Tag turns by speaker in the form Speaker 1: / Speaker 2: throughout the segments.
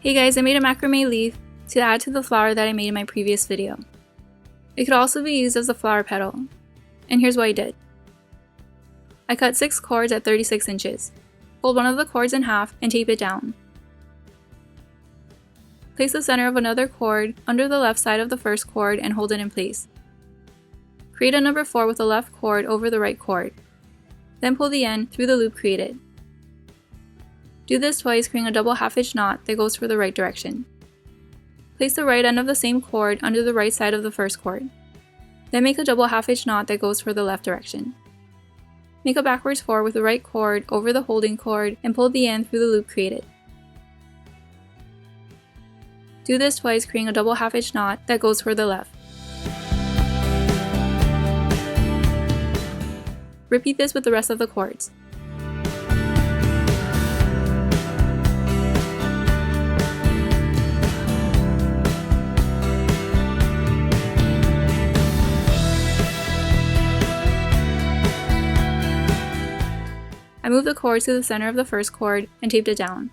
Speaker 1: Hey guys, I made a macrame leaf to add to the flower that I made in my previous video. It could also be used as a flower petal, and here's what I did. I cut 6 cords at 36 inches, fold one of the cords in half and tape it down. Place the center of another cord under the left side of the first cord and hold it in place. Create a number 4 with the left cord over the right cord. Then pull the end through the loop created. Do this twice, creating a double half-inch knot that goes for the right direction. Place the right end of the same cord under the right side of the first cord. Then make a double half-inch knot that goes for the left direction. Make a backwards 4 with the right cord over the holding cord and pull the end through the loop created. Do this twice, creating a double half-inch knot that goes for the left. Repeat this with the rest of the cords. I moved the cord to the center of the first cord and taped it down.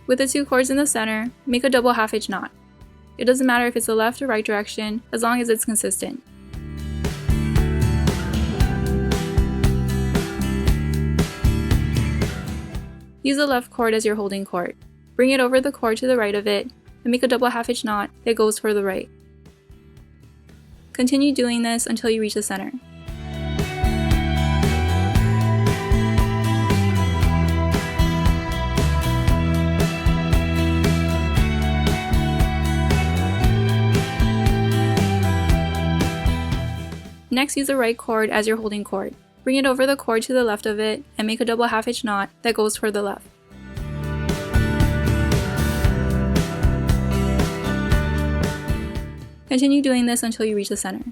Speaker 1: With the 2 cords in the center, make a double half-inch knot. It doesn't matter if it's the left or right direction, as long as it's consistent. Use the left cord as your holding cord. Bring it over the cord to the right of it, and make a double half-inch knot that goes for the right. Continue doing this until you reach the center. Next, use the right cord as your holding cord. Bring it over the cord to the left of it and make a double half-inch knot that goes for the left. Continue doing this until you reach the center.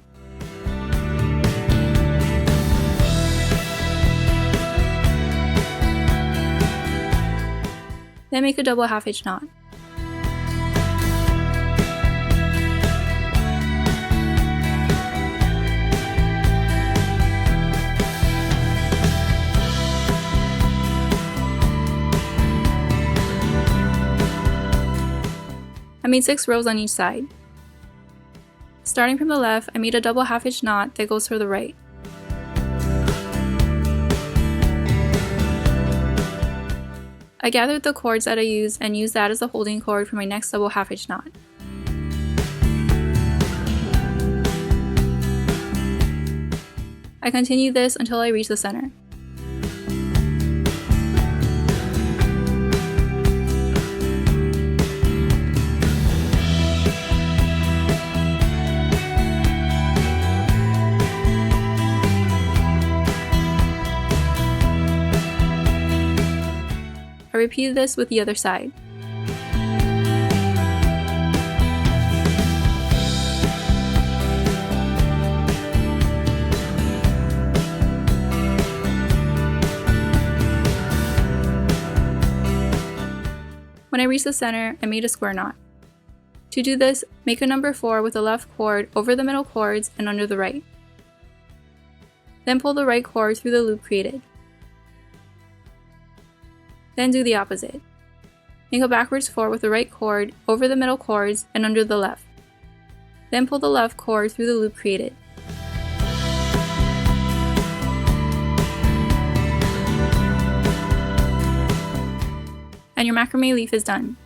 Speaker 1: Then make a double half-inch knot. I made 6 rows on each side. Starting from the left, I made a double half-inch knot that goes for the right. I gathered the cords that I used and used that as the holding cord for my next double half-inch knot. I continue this until I reach the center. I repeated this with the other side. When I reached the center, I made a square knot. To do this, make a number 4 with the left cord over the middle cords and under the right. Then pull the right cord through the loop created. Then do the opposite. Make a backwards 4 with the right cord over the middle cords and under the left. Then pull the left cord through the loop created. And your macrame leaf is done.